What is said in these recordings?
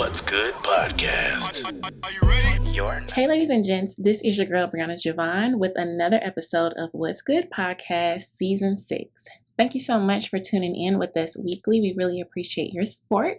What's Good podcast. Are you ready? Hey, ladies and gents, this is your girl, Brianna Jovahn, with another episode of What's Good podcast, season 6. Thank you so much for tuning in with us weekly. We really appreciate your support.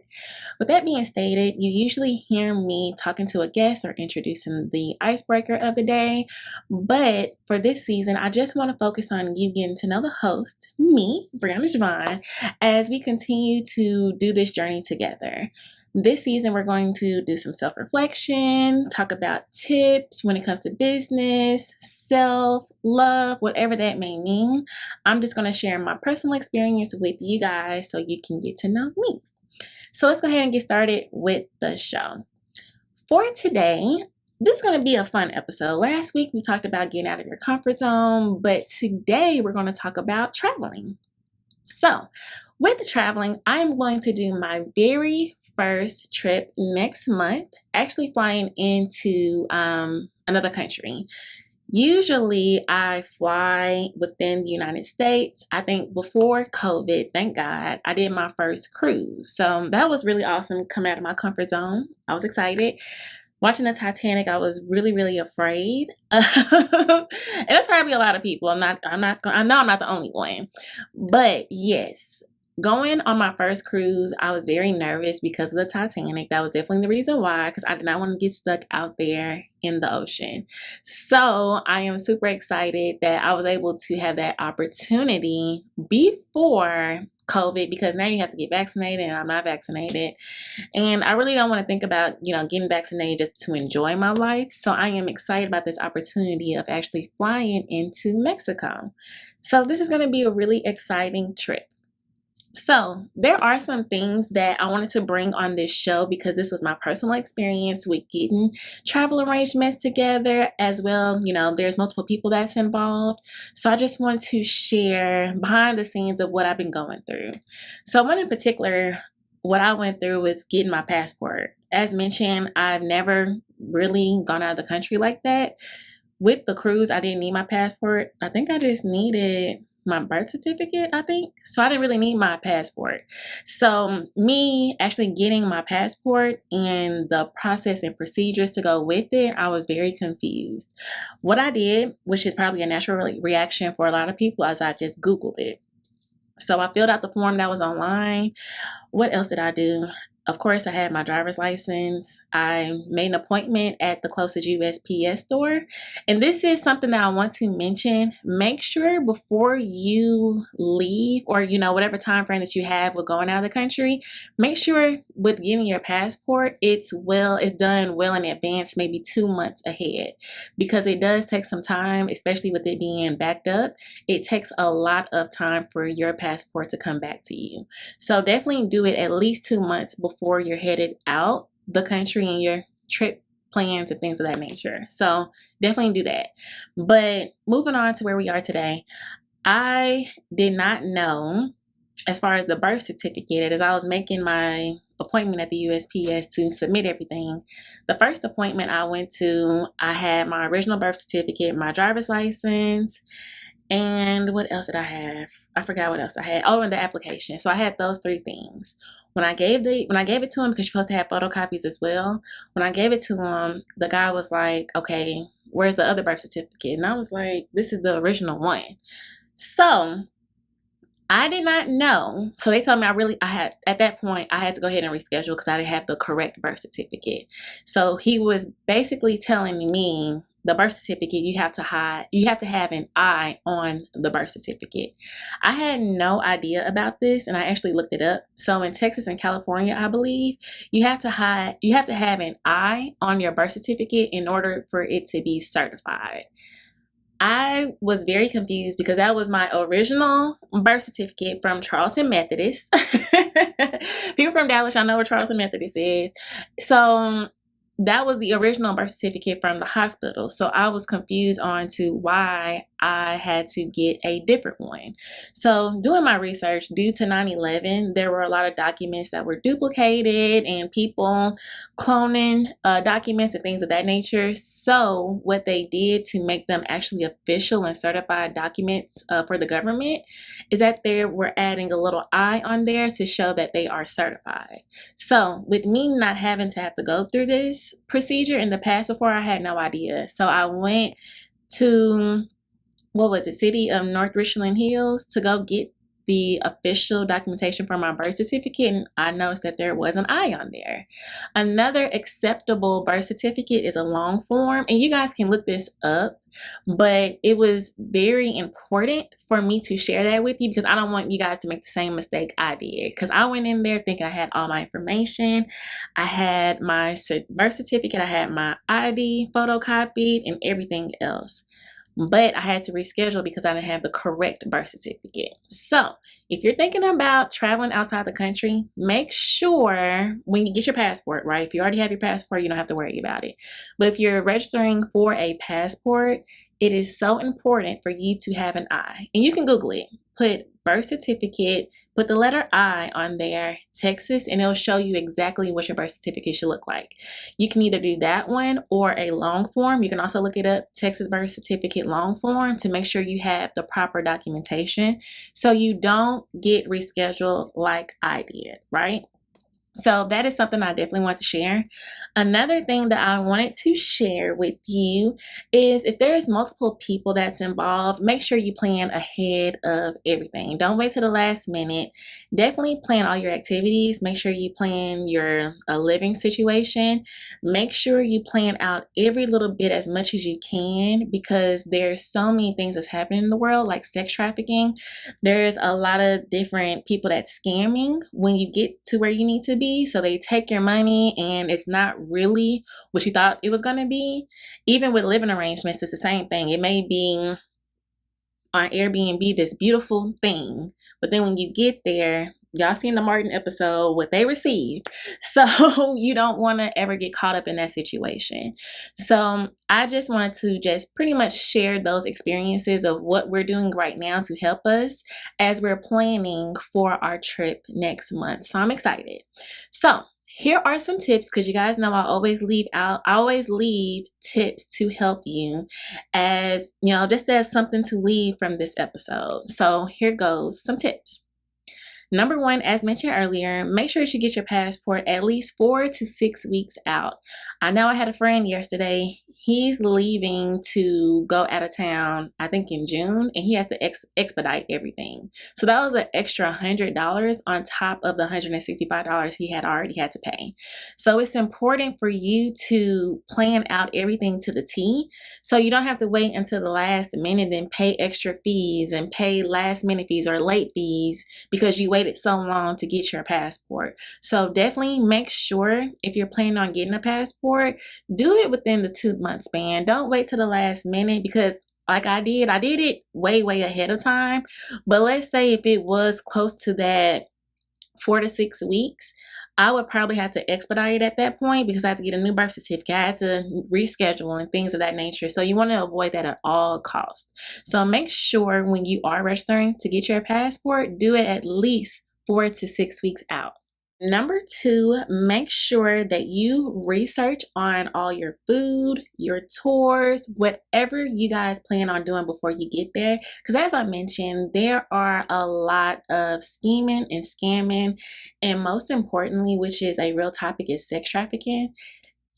With that being stated, you usually hear me talking to a guest or introducing the icebreaker of the day. But for this season, I just want to focus on you getting to know the host, me, Brianna Jovahn, as we continue to do this journey together. This season, we're going to do some self-reflection, talk about tips when it comes to business, self, love, whatever that may mean. I'm just going to share my personal experience with you guys so you can get to know me. So let's go ahead and get started with the show. For today, this is going to be a fun episode. Last week, we talked about getting out of your comfort zone, but today we're going to talk about traveling. So with traveling, I'm going to do my very first trip next month, actually flying into another country. Usually I fly within the United States. I think before COVID, thank God, I did my first cruise. So that was really awesome, coming out of my comfort zone. I was excited. Watching the Titanic, I was really afraid. And that's probably a lot of people. I know I'm not the only one. But yes, going on my first cruise, I was very nervous because of the Titanic. That was definitely the reason why, because I did not want to get stuck out there in the ocean. So I am super excited that I was able to have that opportunity before COVID, because now you have to get vaccinated and I'm not vaccinated. And I really don't want to think about, getting vaccinated just to enjoy my life. So I am excited about this opportunity of actually flying into Mexico. So this is going to be a really exciting trip. So there are some things that I wanted to bring on this show because this was my personal experience with getting travel arrangements together as well. There's multiple people that's involved. So I just want to share behind the scenes of what I've been going through. So one in particular, what I went through was getting my passport. As mentioned, I've never really gone out of the country like that. With the cruise, I didn't need my passport. I think I just needed my birth certificate, So I didn't really need my passport. So me actually getting my passport and the process and procedures to go with it, I was very confused. What I did, which is probably a natural reaction for a lot of people, is I just Googled it. So I filled out the form that was online. What else did I do? Of course, I had my driver's license. I made an appointment at the closest USPS store. And this is something that I want to mention. Make sure before you leave or, whatever time frame that you have with going out of the country, make sure with getting your passport, it's done well in advance, maybe 2 months ahead, because it does take some time, especially with it being backed up. It takes a lot of time for your passport to come back to you. So definitely do it at least 2 months before you're headed out the country and your trip plans and things of that nature. So definitely do that. But moving on to where we are today, I did not know, as far as the birth certificate, as I was making my appointment at the USPS to submit everything. The first appointment I went to, I had my original birth certificate, my driver's license, and what else did I have? I forgot what else I had. Oh, and the application. So I had those 3 things. When I gave it to him, because you're supposed to have photocopies as well. When I gave it to him, the guy was like, "Okay, where's the other birth certificate?" And I was like, "This is the original one." So I did not know. So they told me at that point, I had to go ahead and reschedule because I didn't have the correct birth certificate. So he was basically telling me, the birth certificate, you have to have an I on the birth certificate. I had no idea about this, and I actually looked it up. So in Texas and California, I believe, you have to have an I on your birth certificate in order for it to be certified. I was very confused because that was my original birth certificate from Charleston Methodist. People from Dallas, I know where Charleston Methodist is. So that was the original birth certificate from the hospital. So I was confused on to why I had to get a different one. So doing my research, due to 9/11, there were a lot of documents that were duplicated and people cloning documents and things of that nature. So what they did to make them actually official and certified documents for the government is that they were adding a little I on there to show that they are certified. So with me not having to have to go through this procedure in the past before, I had no idea. So I went to, what was it, City of North Richland Hills to go get the official documentation for my birth certificate, and I noticed that there was an I on there. Another acceptable birth certificate is a long form, and you guys can look this up, but it was very important for me to share that with you because I don't want you guys to make the same mistake I did, because I went in there thinking I had all my information. I had my birth certificate, I had my ID photocopied and everything else. But I had to reschedule because I didn't have the correct birth certificate. So if you're thinking about traveling outside the country, make sure when you get your passport, right? If you already have your passport, you don't have to worry about it. But if you're registering for a passport, it is so important for you to have an I. And you can Google it. Put birth certificate, put the letter I on there, Texas, and it'll show you exactly what your birth certificate should look like. You can either do that one or a long form. You can also look it up, Texas birth certificate long form, to make sure you have the proper documentation so you don't get rescheduled like I did, right? So that is something I definitely want to share. Another thing that I wanted to share with you is if there's multiple people that's involved, make sure you plan ahead of everything. Don't wait till the last minute. Definitely plan all your activities. Make sure you plan your living situation. Make sure you plan out every little bit as much as you can, because there's so many things that's happening in the world, like sex trafficking. There's a lot of different people that's scamming when you get to where you need to be. So they take your money and it's not really what you thought it was going to be. Even with living arrangements, it's the same thing. It may be on Airbnb, this beautiful thing, but then when you get there, y'all seen the Martin episode, what they received. So you don't want to ever get caught up in that situation. So I just wanted to just pretty much share those experiences of what we're doing right now to help us as we're planning for our trip next month. So I'm excited. So here are some tips, because you guys know I always leave tips to help you, as you know, just as something to leave from this episode. So here goes some tips. Number one, as mentioned earlier, make sure you get your passport at least 4 to 6 weeks out. I know I had a friend yesterday. He's leaving to go out of town, I think in June, and he has to expedite everything. So that was an extra $100 on top of the $165 he had already had to pay. So it's important for you to plan out everything to the T, so you don't have to wait until the last minute and pay extra fees and pay last minute fees or late fees because you waited so long to get your passport. So definitely make sure, if you're planning on getting a passport, do it within the 2-month span. Don't wait till the last minute, because like I did it way ahead of time. But let's say if it was close to that 4 to 6 weeks, I would probably have to expedite it at that point, because I had to get a new birth certificate. I had to reschedule and things of that nature. So you want to avoid that at all costs. So make sure when you are registering to get your passport, do it at least 4 to 6 weeks out. Number two, make sure that you research on all your food, your tours, whatever you guys plan on doing before you get there. Because as I mentioned, there are a lot of scheming and scamming, and most importantly, which is a real topic, is sex trafficking.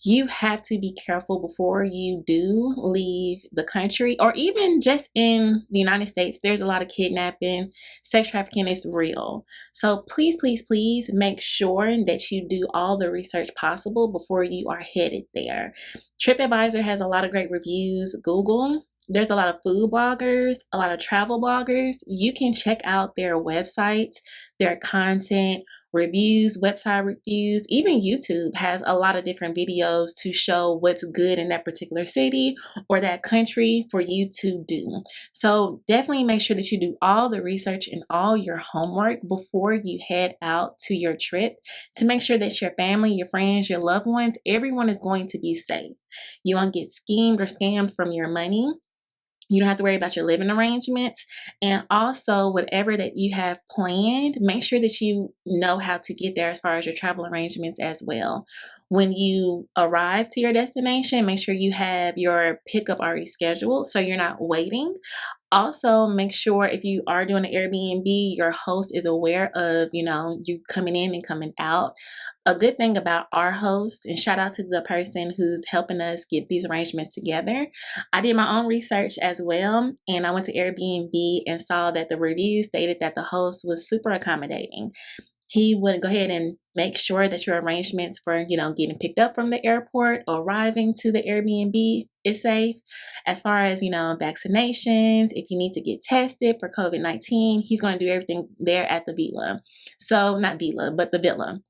You have to be careful before you do leave the country, or even just in the United States. There's a lot of kidnapping. Sex trafficking is real. So please make sure that you do all the research possible before you are headed there. TripAdvisor has a lot of great reviews. Google, there's a lot of food bloggers, a lot of travel bloggers. You can check out their websites, their content, reviews, website reviews, even YouTube has a lot of different videos to show what's good in that particular city or that country for you to do. So definitely make sure that you do all the research and all your homework before you head out to your trip to make sure that your family, your friends, your loved ones, everyone is going to be safe. You won't get schemed or scammed from your money. You don't have to worry about your living arrangements. And also, whatever that you have planned, make sure that you know how to get there as far as your travel arrangements as well. When you arrive to your destination, make sure you have your pickup already scheduled so you're not waiting. Also, make sure if you are doing an Airbnb, your host is aware of, you coming in and coming out. A good thing about our host, and shout out to the person who's helping us get these arrangements together. I did my own research as well, and I went to Airbnb and saw that the reviews stated that the host was super accommodating. He would go ahead and make sure that your arrangements for, getting picked up from the airport or arriving to the Airbnb is safe. As far as, vaccinations, if you need to get tested for COVID-19, he's going to do everything there at the villa. So not villa, but the villa.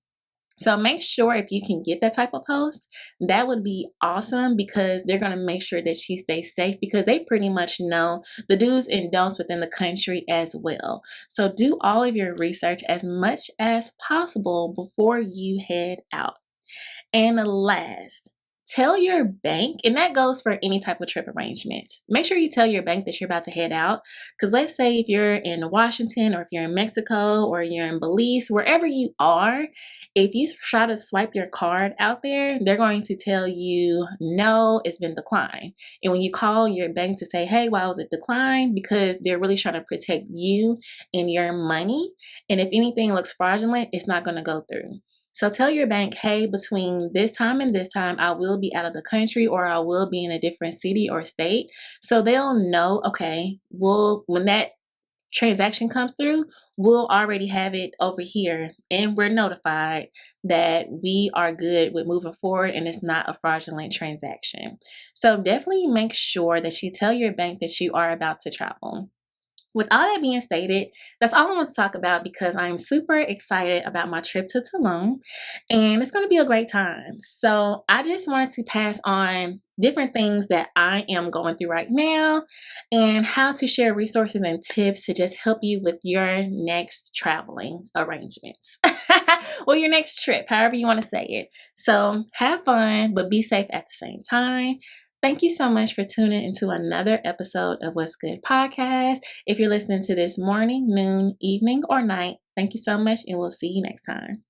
So make sure if you can get that type of host, that would be awesome because they're going to make sure that she stays safe because they pretty much know the do's and don'ts within the country as well. So do all of your research as much as possible before you head out. And last, tell your bank, and that goes for any type of trip arrangement. Make sure you tell your bank that you're about to head out. Because let's say if you're in Washington or if you're in Mexico or you're in Belize, wherever you are, if you try to swipe your card out there, they're going to tell you, no, it's been declined. And when you call your bank to say, hey, why was it declined? Because they're really trying to protect you and your money. And if anything looks fraudulent, it's not going to go through. So tell your bank, hey, between this time and this time, I will be out of the country or I will be in a different city or state. So they'll know, okay, when that transaction comes through, we'll already have it over here and we're notified that we are good with moving forward and it's not a fraudulent transaction. So definitely make sure that you tell your bank that you are about to travel. With all that being stated, that's all I want to talk about because I'm super excited about my trip to Tulum and it's going to be a great time. So I just wanted to pass on different things that I am going through right now and how to share resources and tips to just help you with your next traveling arrangements. Or your next trip, however you want to say it. So have fun, but be safe at the same time. Thank you so much for tuning into another episode of What's Good Podcast. If you're listening to this morning, noon, evening, or night, thank you so much and we'll see you next time.